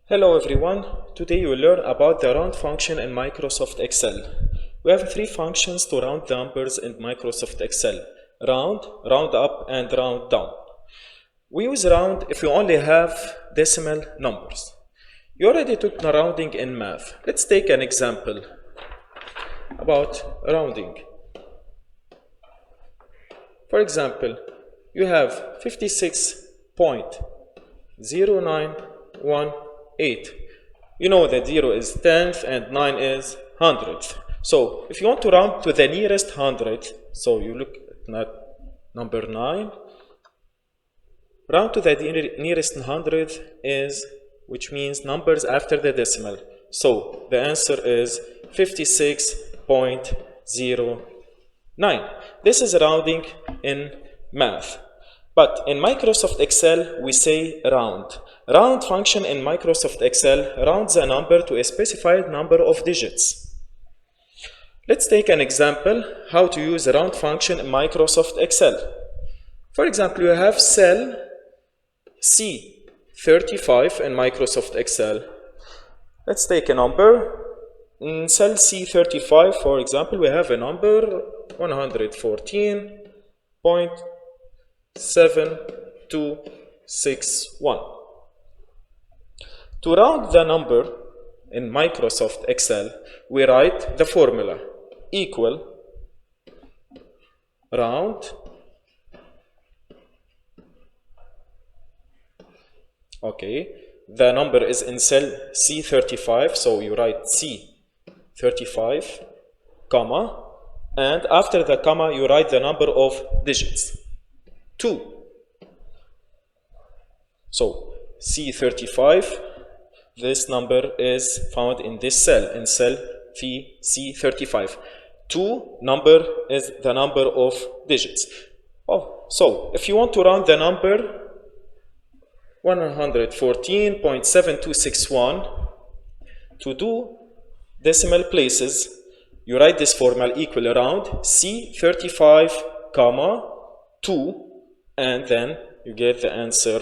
Hello everyone, today you will learn about the round function in Microsoft Excel. We have three functions to round the numbers in Microsoft Excel: round, round up, and round down. We use round if you only have decimal numbers. You already took the rounding in math. Let's take an example about rounding. For example, you have 56.0918. You know that 0 is 10th and 9 is 100th. So if you want to round to the nearest 100th, so you look at number 9, round to the nearest 100th is, which means numbers after the decimal. So the answer is 56.09. This is rounding in math. But in Microsoft Excel, we say round. Round function in Microsoft Excel rounds a number to a specified number of digits. Let's take an example how to use a round function in Microsoft Excel. For example, you have cell C35 in Microsoft Excel. Let's take a number. In cell C35, for example, we have a number 114.7261. To round the number in Microsoft Excel, we write the formula equal round, okay, the number is in cell C35, so you write C35, comma, and after the comma you write the number of digits, 2. So C35, this number is found in this cell, in cell C35. 2 number is the number of digits. So if you want to round the number 114.7261, to do decimal places, you write this formula equal round C35, comma, 2, and then you get the answer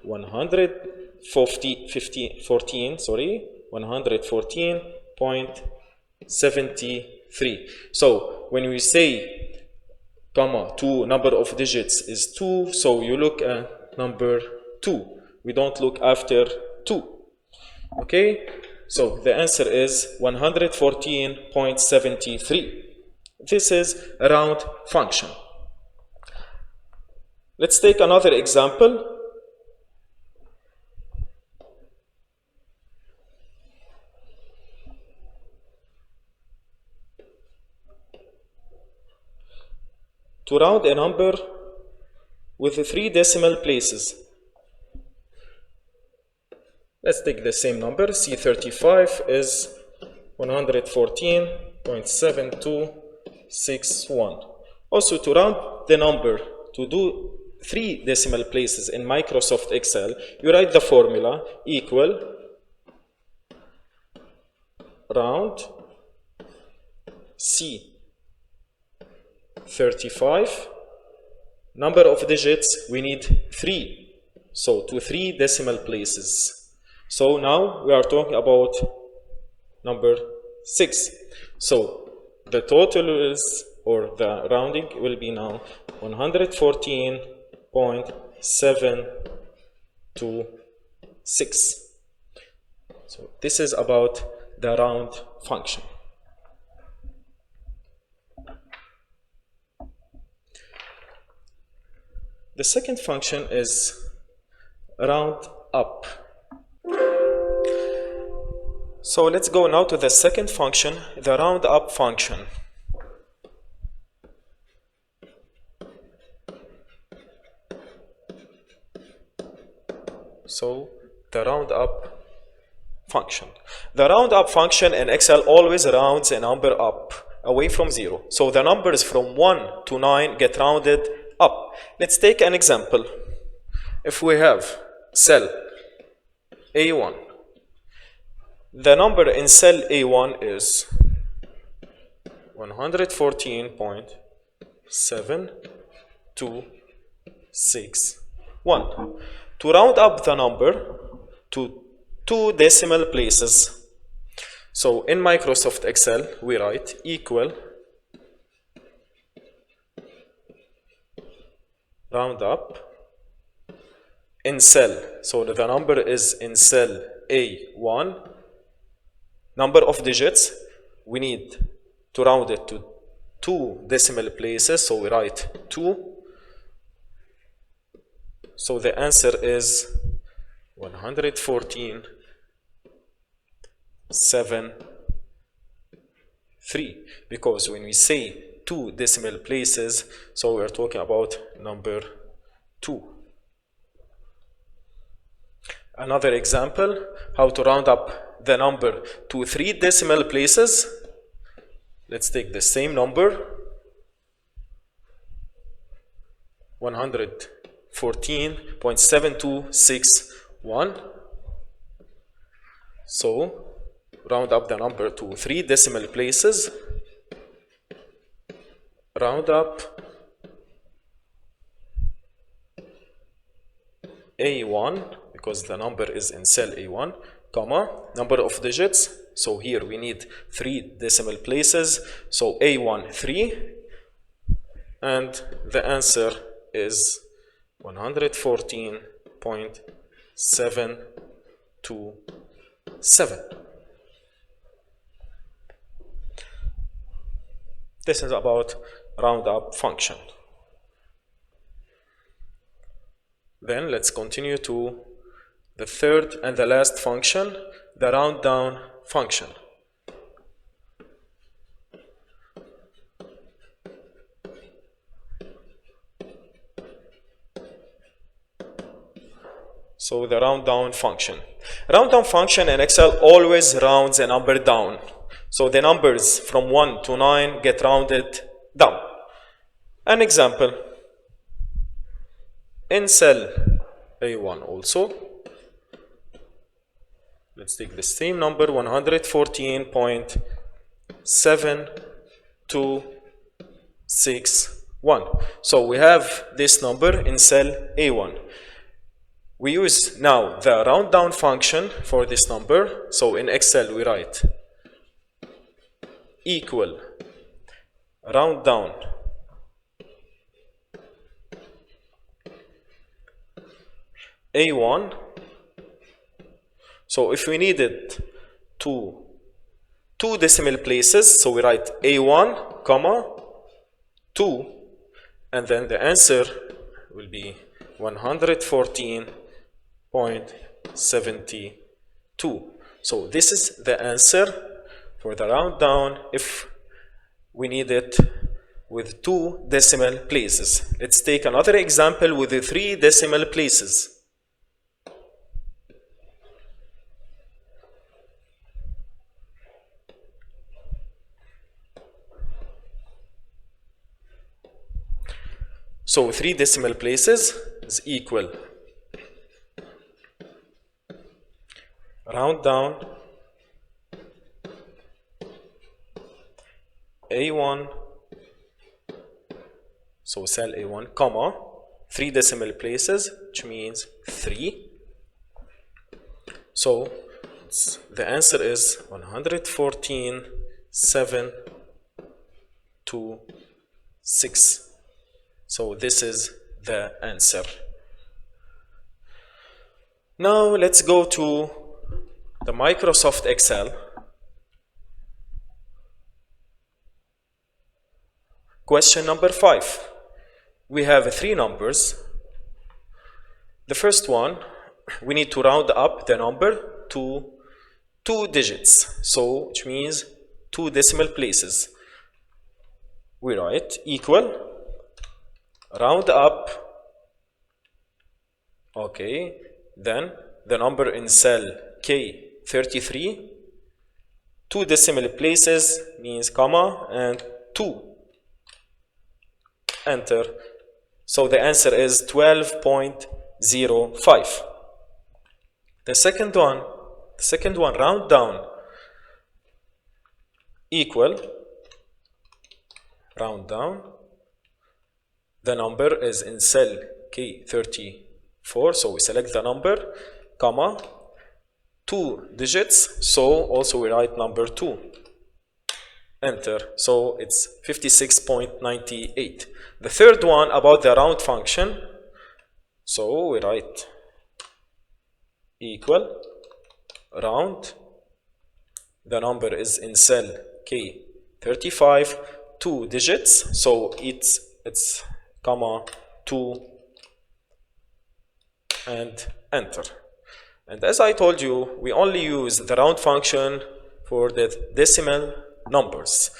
114.73. So when we say comma 2, number of digits is 2, so you look at number 2. We don't look after 2. Okay, so the answer is 114.73. This is a round function. Let's take another example. To round a number with 3 decimal places. Let's take the same number. C35 is 114.7261. Also, to round the number to do 3 decimal places in Microsoft Excel, you write the formula equal round C35, number of digits we need 3, so to 3 decimal places. So now we are talking about number 6. So the total is, or the rounding will be now 114.726. So this is about the round function. The second function is round up. So let's go now to the second function, the round up function. So the round up function. The round up function in Excel always rounds a number up, away from 0. So the numbers from 1 to 9 get rounded up. Let's take an example. If we have cell A1, the number in cell A1 is 114.726. 1. To round up the number to 2 decimal places. So in Microsoft Excel, we write equal round up in cell. So the number is in cell A1. Number of digits, we need to round it to 2 decimal places. So we write 2. So the answer is 114.73, because when we say 2 decimal places, so we're talking about number 2. Another example, how to round up the number to 3 decimal places. Let's take the same number, 114.7261. So round up the number to 3 decimal places. Round up A1, because the number is in cell A1, comma, number of digits. So here we need 3 decimal places. So A1, 3. And the answer is 114.727. This is about roundup function. Then let's continue to the third and the last function, the round down function. So the round down function. Round down function in Excel always rounds a number down. So the numbers from 1 to 9 get rounded down. An example, in cell A1 also, let's take the same number, 114.7261. So we have this number in cell A1. We use now the round down function for this number. So in Excel we write equal round down A1. So if we needed to 2 decimal places, so we write A1, comma 2, and then the answer will be 114.72. So this is the answer for the round down if we need it with 2 decimal places. Let's take another example with the 3 decimal places. So 3 decimal places is equal round down A1, so cell A1, comma 3 decimal places, which means 3. So the answer is 114.726. So this is the answer. Now let's go to the Microsoft Excel. Question number 5. We have 3 numbers. The first one, we need to round up the number to 2 digits. So which means 2 decimal places. We write equal round up, okay, then the number in cell K33, 2 decimal places means comma and 2. Enter. So the answer is 12.05. The second one round down equal round down. The number is in cell K34, so we select the number, comma 2 digits, so also we write number 2. Enter. So it's 56.98. The third one about the round function, so we write equal round. The number is in cell K35, 2 digits, so it's comma 2 and enter. And as I told you, we only use the round function for the decimal numbers.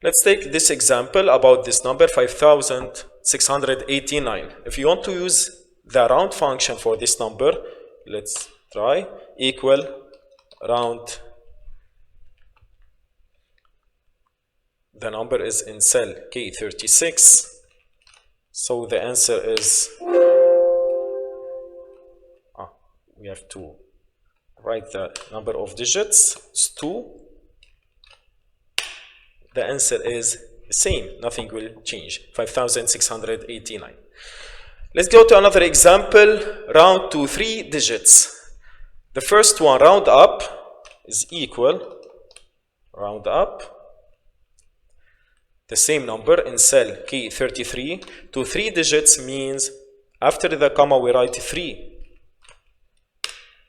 Let's take this example about this number 5689. If you want to use the round function for this number, let's try equal round. The number is in cell K36, so the answer is we have to write the number of digits. It's 2. The answer is the same, nothing will change, 5689. Let's go to another example, round to 3 digits. The first one, round up, is equal, round up, the same number in cell K33 to 3 digits means after the comma we write 3.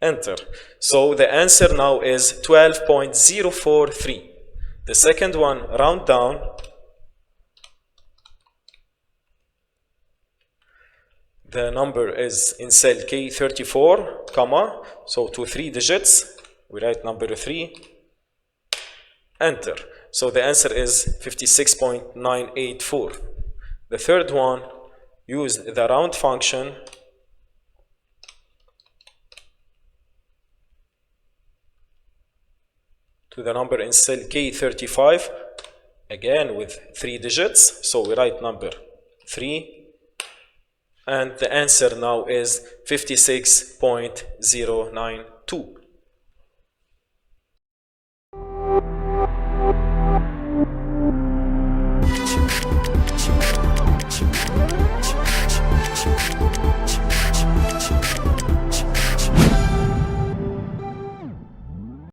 Enter. So the answer now is 12.043. The second one, round down. The number is in cell K34, comma, so to 3 digits, we write number 3. Enter. So the answer is 56.984. The third one, use the round function. To the number in cell K35, again with 3 digits, so we write number 3, and the answer now is 56.092.